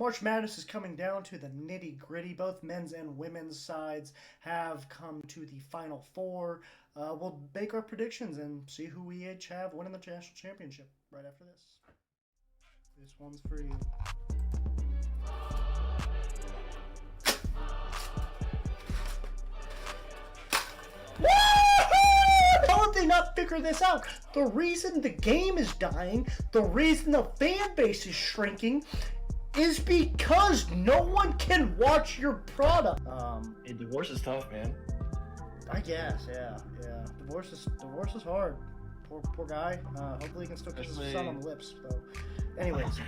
March Madness is coming down to the nitty gritty. Both men's and women's sides have come to the Final Four. We'll make our predictions and see who we each have winning the national championship right after this. This one's for you. How did they not figure this out? The reason the game is dying, the reason the fan base is shrinking, is because no one can watch your product. Hey, divorce is tough, man. I guess, yeah. Divorce is hard. Poor guy. Hopefully he can still kiss his son on the lips, though. Anyways,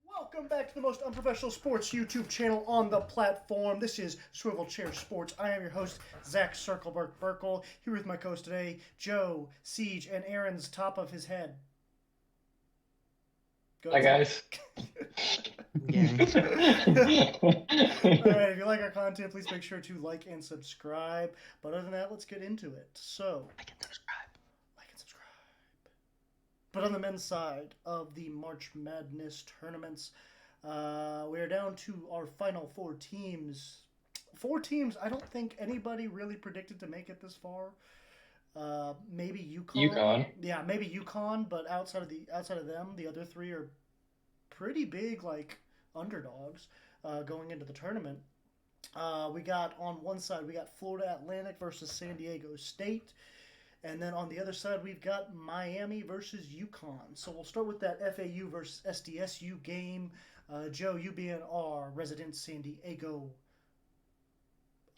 welcome back to the most unprofessional sports YouTube channel on the platform. This is Swivel Chair Sports. I am your host, Zach Circleberg Burkle. Here with my co-host today, Joe, Siege, and Aaron's top of his head. Hi, guys. Alright, if you like our content, please make sure to like and subscribe. But other than that, let's get into it. So, like and subscribe. But on the men's side of the March Madness tournaments, we are down to our final four teams. Four teams I don't think anybody really predicted to make it this far. Maybe UConn. Yeah, maybe UConn, but outside of them, the other three are pretty big, like underdogs going into the tournament. We got on one side, we got Florida Atlantic versus San Diego State. And then on the other side, we've got Miami versus UConn. So we'll start with that FAU versus SDSU game. Joe, you being our resident San Diego.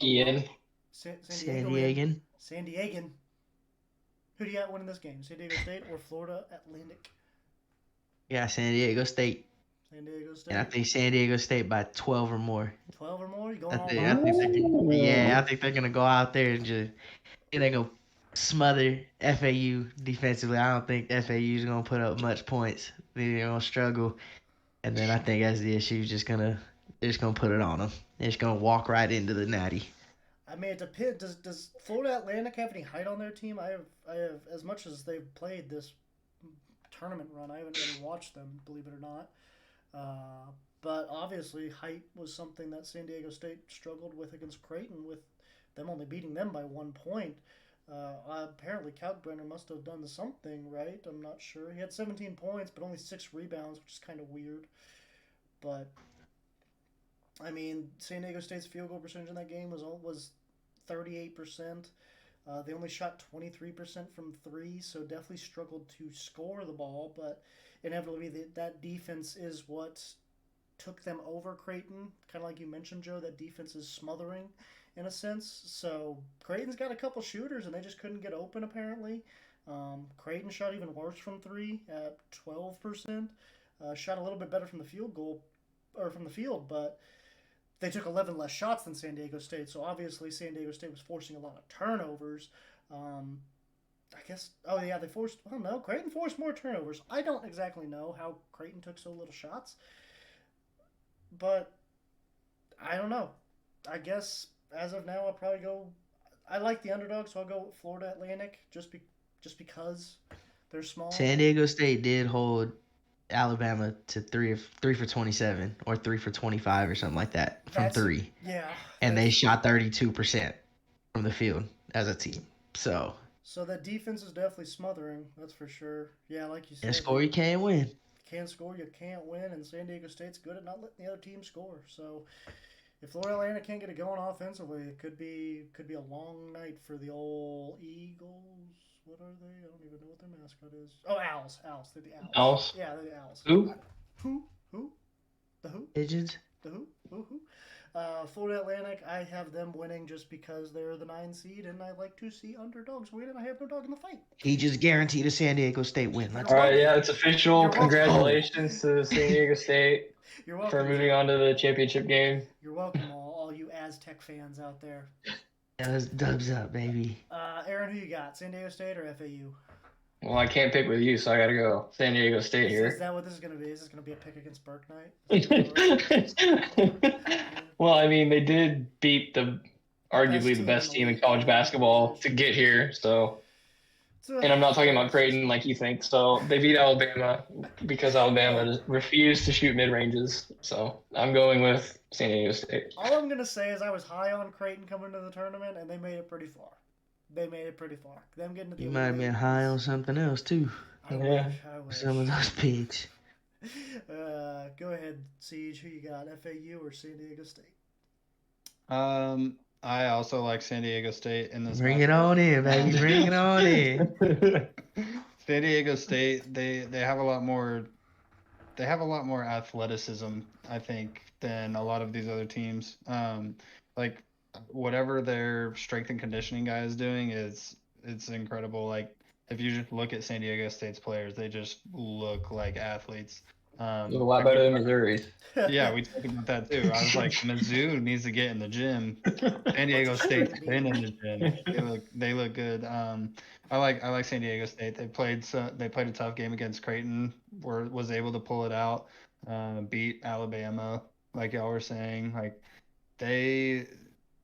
Ian. San Diegan. Who do you got winning this game? San Diego State or Florida Atlantic? Yeah, San Diego State. San Diego State. And I think San Diego State by 12 or more. 12 or more? You going all I think they're going to go out there and they're going to smother FAU defensively. I don't think FAU is going to put up much points. They're going to struggle. And then I think SDSU is just going to put it on them. They're just going to walk right into the natty. I mean, it depends. Does Florida Atlantic have any height on their team? I have as much as they've played this tournament run, I haven't really watched them, believe it or not. But obviously, height was something that San Diego State struggled with against Creighton, with them only beating them by 1 point. Apparently, Kalkbrenner must have done something right. I'm not sure. He had 17 points, but only 6 rebounds, which is kind of weird. But I mean, San Diego State's field goal percentage in that game was 38%. They only shot 23% from three, so definitely struggled to score the ball. But inevitably, that defense is what took them over Creighton. Kind of like you mentioned, Joe, that defense is smothering in a sense. So Creighton's got a couple shooters, and they just couldn't get open apparently. Creighton shot even worse from three at 12%. Shot a little bit better from the field, but they took 11 less shots than San Diego State, so obviously San Diego State was forcing a lot of turnovers. Creighton forced more turnovers. I don't exactly know how Creighton took so little shots, but I don't know. I guess as of now, I'll probably go. I like the underdog, so I'll go with Florida Atlantic just because they're small. San Diego State did hold Alabama to 3 for 27 or 3 for 25 or something like that from three. Yeah. And they shot 32% from the field as a team. So that defense is definitely smothering, that's for sure. Yeah, like you said. And score, you can't win. You can't score, you can't win, and San Diego State's good at not letting the other team score. So if Florida Atlantic can't get it going offensively, it could be a long night for the old Eagles. What are they? I don't even know what their mascot is. Oh, Owls. They're the Owls. Owls? Yeah, they're the Owls. Who? Who? The who? Pigeons? The who? Who? Florida Atlantic, I have them winning just because they're the 9 seed, and I like to see underdogs win, and I have no dog in the fight. He just guaranteed a San Diego State win. All right, yeah, it's official. Congratulations to San Diego State for moving on to the championship game. You're welcome, all you Aztec fans out there. Those dubs up, baby. Aaron, who you got? San Diego State or FAU? Well, I can't pick with you, so I got to go San Diego State here. Is that what this is going to be? Is this going to be a pick against Burke night? Well, I mean, they did beat the arguably the best team in college basketball to get here. So, and I'm not talking about Creighton like you think. So they beat Alabama because Alabama refused to shoot mid ranges. So I'm going with San Diego State. All I'm gonna say is I was high on Creighton coming to the tournament, and they made it pretty far. Them getting to the You might have been high on something else too. I wish. Some of those picks. Go ahead, Siege. Who you got, FAU or San Diego State? I also like San Diego State in this. Bring it on in, baby. Bring it on in. San Diego State, they have a lot more. They have a lot more athleticism, I think, than a lot of these other teams. Like whatever their strength and conditioning guy is doing it's incredible. Like if you just look at San Diego State's players, they just look like athletes. Look a lot better than Missouri's. Yeah, we talked about that too. I was like, Mizzou needs to get in the gym. San Diego State's been in the gym. They look good. I like San Diego State. They played a tough game against Creighton. Was able to pull it out. Beat Alabama, like y'all were saying. Like they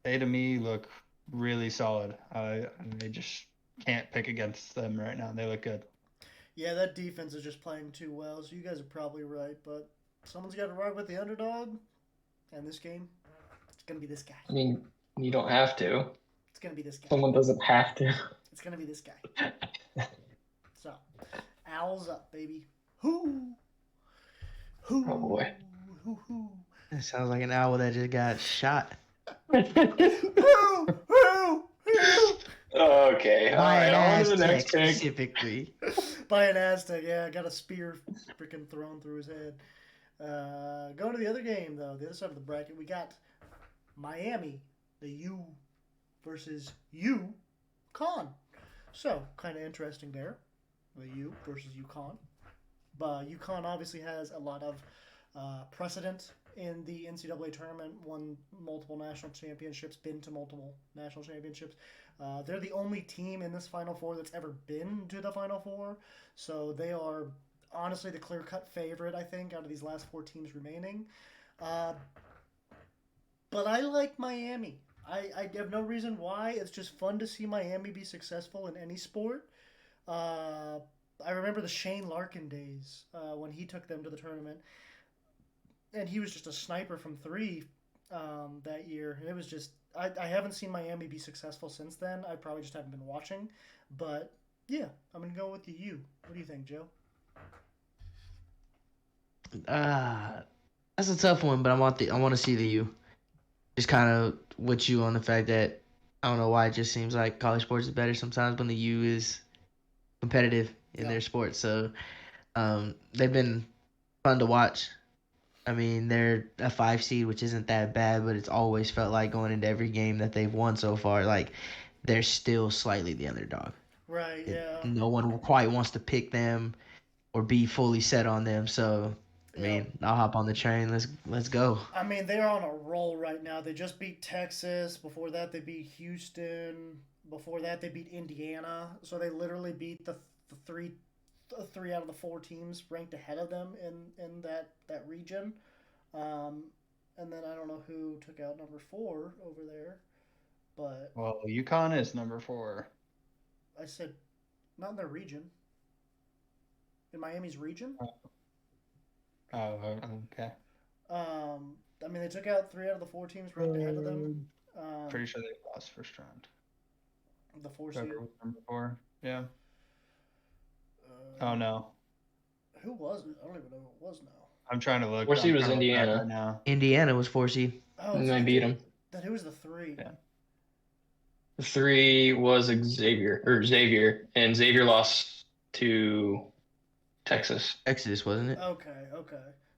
to me look really solid. I just can't pick against them right now. They look good. Yeah, that defense is just playing too well, so you guys are probably right, but someone's got to ride with the underdog, and this game, it's going to be this guy. I mean, you don't have to. It's going to be this guy. Someone doesn't have to. It's going to be this guy. So, Owls up, baby. Hoo! Hoo! Oh, boy. Hoo, hoo. That sounds like an owl that just got shot. Hoo! Hoo! Hoo! Okay, all right, on to the next pick. Specifically. By an Aztec, yeah, got a spear freaking thrown through his head. Going to the other game, though, the other side of the bracket, we got Miami, the U versus UConn. So, kind of interesting there, the U versus UConn. But UConn obviously has a lot of precedent in the NCAA tournament, won multiple national championships, been to multiple national championships. They're the only team in this Final Four that's ever been to the Final Four, so they are honestly the clear-cut favorite, I think, out of these last four teams remaining. But I like Miami. I have no reason why. It's just fun to see Miami be successful in any sport. I remember the Shane Larkin days when he took them to the tournament, and he was just a sniper from three that year. It was just I haven't seen Miami be successful since then. I probably just haven't been watching, but yeah, I'm gonna go with the U. What do you think, Joe? That's a tough one, but I want to see the U. Just kind of with you on the fact that I don't know why it just seems like college sports is better sometimes when the U is competitive in their sport. So they've been fun to watch. I mean, they're a 5 seed, which isn't that bad, but it's always felt like going into every game that they've won so far, like they're still slightly the underdog. Right, yeah. No one quite wants to pick them or be fully set on them. So, I mean, I'll hop on the train. Let's go. I mean, they're on a roll right now. They just beat Texas. Before that, they beat Houston. Before that, they beat Indiana. So they literally beat the three out of the four teams ranked ahead of them in that region. And then I don't know who took out number 4 over there. But well, UConn is number 4. I said not in their region. In Miami's region? Oh, okay. I mean, they took out 3 out of the 4 teams ranked ahead of them. Pretty sure they lost first round. The 4 seed. Number 4, yeah. Oh no. Who was it? I don't even know who it was now. I'm trying to look. 4 seed was Indiana. Right now. Indiana was 4 seed. Oh, and they beat them. Then who was the 3? Yeah. The 3 was Xavier, and Xavier lost to Texas. Exodus, wasn't it? Okay.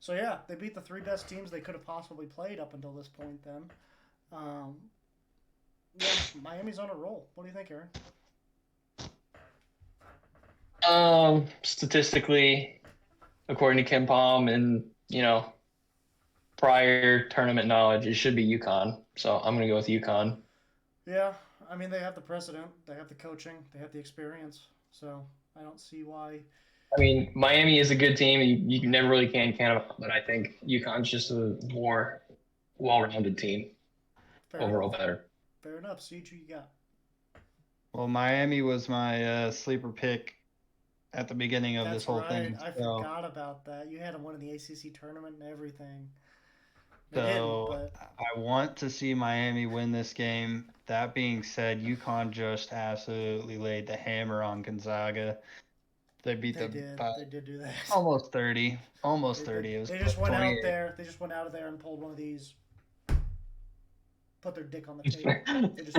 So yeah, they beat the 3 best teams they could have possibly played up until this point. Then, yeah, Miami's on a roll. What do you think, Aaron? Statistically, according to Ken Palm and, prior tournament knowledge, it should be UConn. So I'm going to go with UConn. Yeah, I mean, they have the precedent, they have the coaching, they have the experience. So I don't see why. I mean, Miami is a good team. You never really can count them out, but I think UConn's just a more well-rounded team. Overall better. Fair enough. up. See who you got. Well, Miami was my sleeper pick at the beginning of this whole thing. I forgot about that. You had them winning the ACC tournament and everything. So I want to see Miami win this game. That being said, UConn just absolutely laid the hammer on Gonzaga. They beat them by they did do that. almost 30. Almost 30. It was they just went 28. out there. They just went out of there and pulled one of these. Put their dick on the table. They just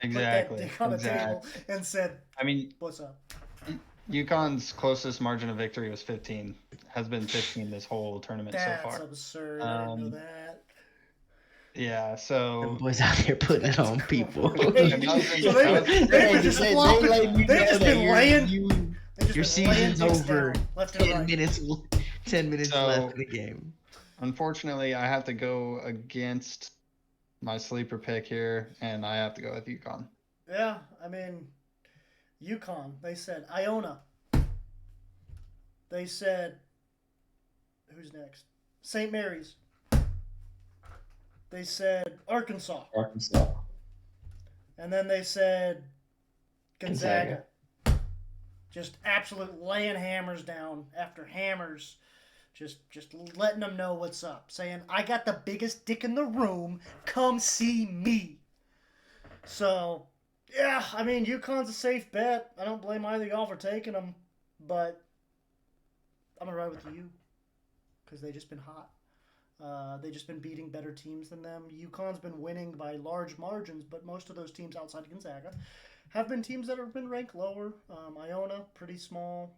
exactly. Put that dick on the table and said, I mean, what's up? UConn's closest margin of victory was 15. Has been 15 this whole tournament so far. That's absurd. I didn't know that. Yeah, so them boys out here putting it on people. They've just been laying. Your season's over. Left 10 minutes left in the game. Unfortunately, I have to go against my sleeper pick here, and I have to go with UConn. Yeah, I mean, UConn. They said Iona. They said, who's next? St. Mary's. They said Arkansas. And then they said Gonzaga. Just absolute laying hammers down after hammers. Just letting them know what's up. Saying, I got the biggest dick in the room. Come see me. So, yeah, I mean, UConn's a safe bet. I don't blame either of y'all for taking them. But I'm going to ride with you. Because they just been hot. They've just been beating better teams than them. UConn's been winning by large margins, but most of those teams outside of Gonzaga have been teams that have been ranked lower. Iona, pretty small.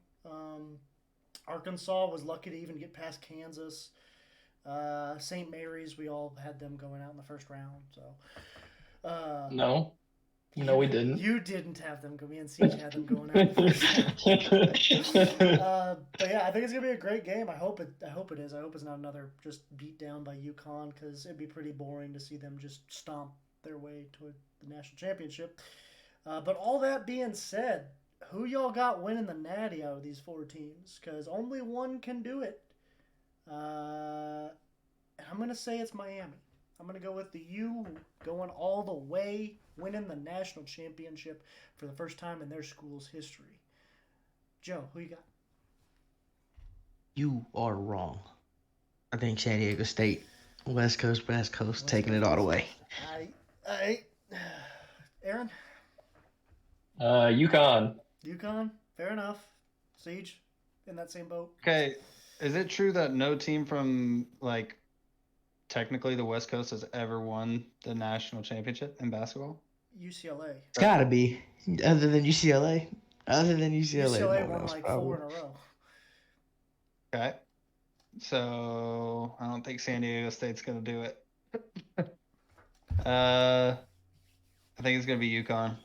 Arkansas was lucky to even get past Kansas. St. Mary's, we all had them going out in the first round. So No, we didn't. You didn't have them go. Me and CJ had them going out. But yeah, I think it's gonna be a great game. I hope it is. I hope it's not another just beat down by UConn, because it'd be pretty boring to see them just stomp their way to the national championship. But all that being said, who y'all got winning the Natty out of these four teams? Because only one can do it. I'm gonna say it's Miami. I'm going to go with the U, going all the way, winning the national championship for the first time in their school's history. Joe, who you got? You are wrong. I think San Diego State, West Coast, taking it all the way. Aaron? UConn. UConn? Fair enough. Siege, in that same boat. Okay, is it true that no team from, technically the West Coast has ever won the national championship in basketball? UCLA. It's got to be. Other than UCLA. UCLA won 4 in a row. Okay. So I don't think San Diego State's going to do it. I think it's going to be UConn.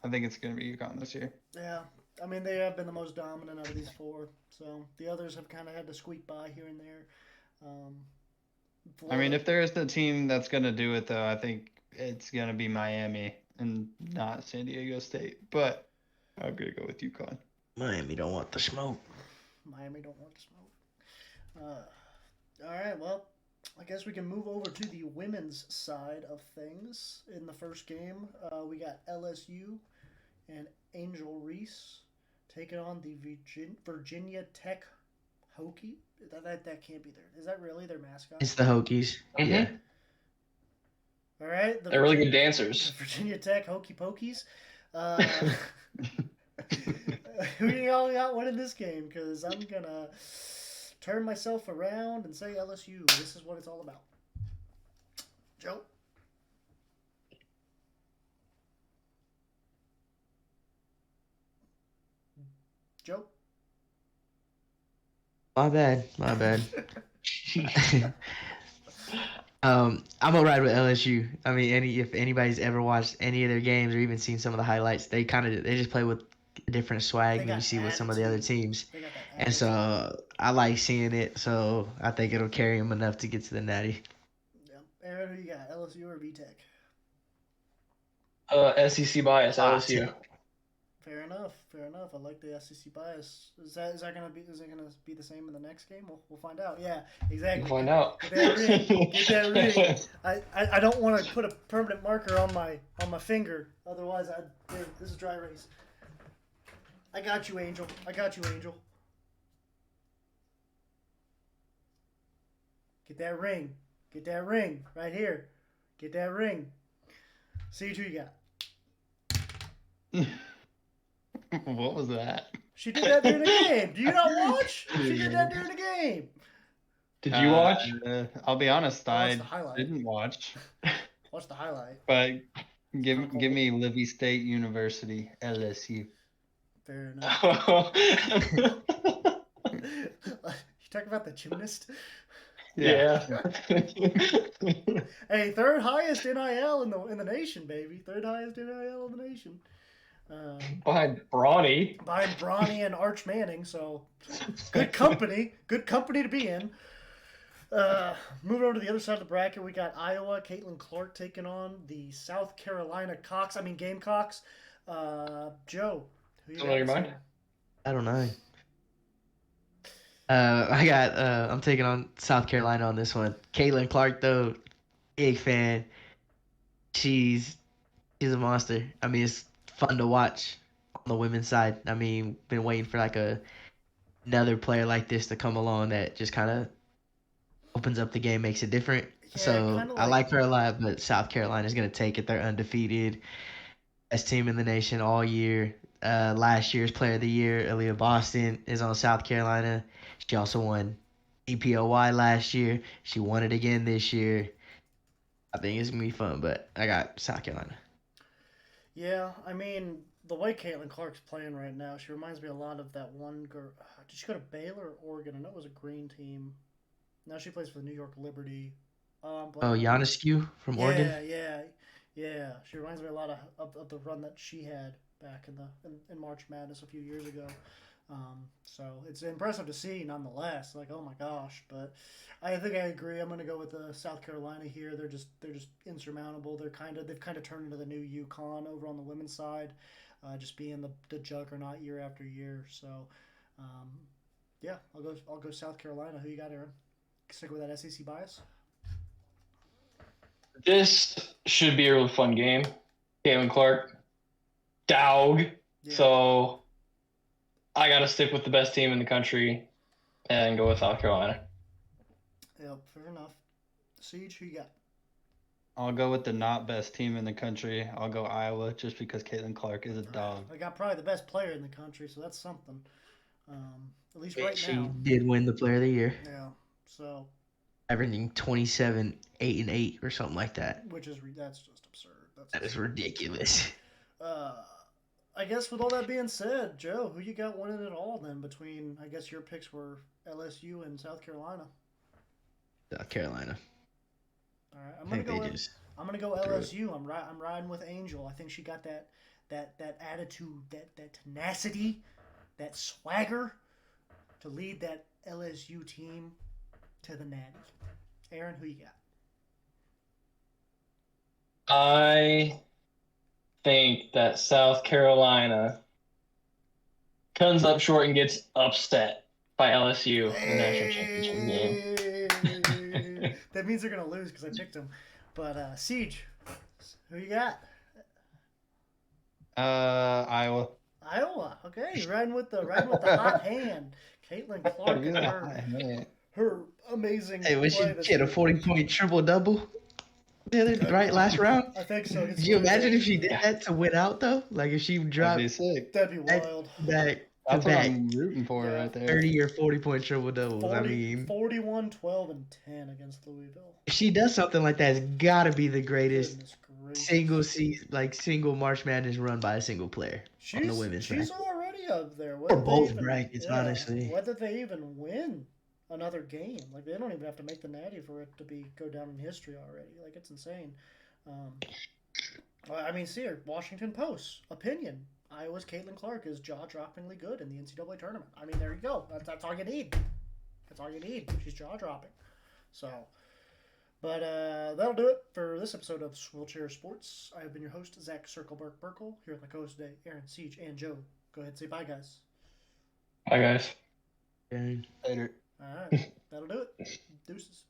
I think it's going to be UConn this year. Yeah. I mean, they have been the most dominant out of these four. So the others have kind of had to squeak by here and there. I mean, if there is a team that's going to do it, though, I think it's going to be Miami and not San Diego State. But I'm going to go with UConn. Miami don't want the smoke. All right, well, I guess we can move over to the women's side of things. In the first game, we got LSU and Angel Reese taking on the Virginia Tech Hokie. That can't be there. Is that really their mascot? It's the Hokies. Mm-hmm. Yeah. All right. They're really good dancers. Virginia Tech Hokey Pokies. Who y'all got winning this game? Because I'm going to turn myself around and say LSU. This is what it's all about. Joe? My bad. I'm gonna ride with LSU. I mean, if anybody's ever watched any of their games or even seen some of the highlights, they just play with a different swag than you see with some of the other teams. And so I like seeing it. So I think it'll carry them enough to get to the Natty. Yeah. Aaron, who you got? LSU or VTech? SEC bias, LSU. Fair enough. Fair enough. I like the SEC bias. Is that gonna be the same in the next game? We'll find out. Yeah, exactly. We'll find out. Get that ring. Get that ring. I don't want to put a permanent marker on my finger. Otherwise, this is dry erase. I got you, Angel. I got you, Angel. Get that ring. Get that ring right here. Get that ring. See who you got. What was that? She did that during the game. Do you not watch? She did that during the game. Did you watch? I'll be honest, I I watched the highlight. didn't watch. Watch the highlight. But give me Livy State University, LSU. Fair enough. You talking about the gymnast? Yeah. Hey, third highest NIL in the nation, baby. Third highest NIL in the nation. Behind Brawny. Behind Bronny and Arch Manning, so good company. Good company to be in. Moving over to the other side of the bracket, we got Iowa, Caitlin Clark taking on the South Carolina Gamecocks. Joe, who you Something on your mind? I don't know. I'm taking on South Carolina on this one. Caitlin Clark, though, big fan. She's a monster. I mean, it's fun to watch on the women's side. I mean, been waiting for like another player like this to come along that just kind of opens up the game, makes it different. Yeah, So kinda I like her a lot, but South Carolina's gonna take it. They're undefeated, best team in the nation all year. Last year's Player of the Year, Aaliyah Boston, is on South Carolina. She also won EPOY last year. She won it again this year. I think it's gonna be fun, but I got South Carolina. Yeah, I mean, the way Caitlin Clark's playing right now, she reminds me a lot of that one girl. Did she go to Baylor or Oregon? I know it was a green team. Now she plays for the New York Liberty. Oh, Ionescu from Oregon? Yeah. She reminds me a lot of the run that she had back in March Madness a few years ago. So it's impressive to see, nonetheless. Like, oh my gosh! But I think I agree. I'm going to go with South Carolina here. They're just insurmountable. They've kind of turned into the new UConn over on the women's side, just being the juggernaut year after year. So, yeah, I'll go South Carolina. Who you got, Aaron? Stick with that SEC bias. This should be a really fun game. Caitlin Clark, dog. Yeah. So I got to stick with the best team in the country and go with South Carolina. Yep, fair enough. Siege, who you got? I'll go with the not best team in the country. I'll go Iowa just because Caitlin Clark is a dog. I got probably the best player in the country, so that's something. At least right she now. She did win the Player of the Year. Yeah, so. Averaging 27, 8 and 8 or something like that. That's just absurd. That is ridiculous. I guess with all that being said, Joe, who you got winning it all then between, I guess your picks were LSU and South Carolina. South Carolina. All right, I'm gonna go LSU. I'm riding with Angel. I think she got that attitude, that tenacity, that swagger to lead that LSU team to the Natty. Aaron, who you got? I think that South Carolina comes up short and gets upset by LSU in the national championship game. That means they're gonna lose because I picked them. But Siege, who you got? Iowa. Iowa. Okay, you're riding with the hot hand. Caitlin Clark and her amazing. Hey, she had a 40-point triple-double last round? I think so. Could you imagine if she did that to win out, though? Like, if she dropped... That'd be sick. That'd be wild. That's what I'm rooting for right there. 30 or 40-point triple-doubles. 41, 12, and 10 against Louisville. If she does something like that, it's got to be the greatest single March Madness run by a single player on the women's side. She's already up there. Or both brackets, honestly. Whether they even win another game. Like, they don't even have to make the Natty for it to go down in history already. Like, it's insane. I mean, see here, Washington Post opinion. Iowa's Caitlin Clark is jaw-droppingly good in the NCAA tournament. I mean, there you go. That's all you need. That's all you need. She's jaw-dropping. So, But that'll do it for this episode of Wheelchair Sports. I have been your host, Zach Circleberg Burkle, here with my co-host today, Aaron Siege and Joe. Go ahead and say bye, guys. Bye, guys. Later. All right, that'll do it. Deuces.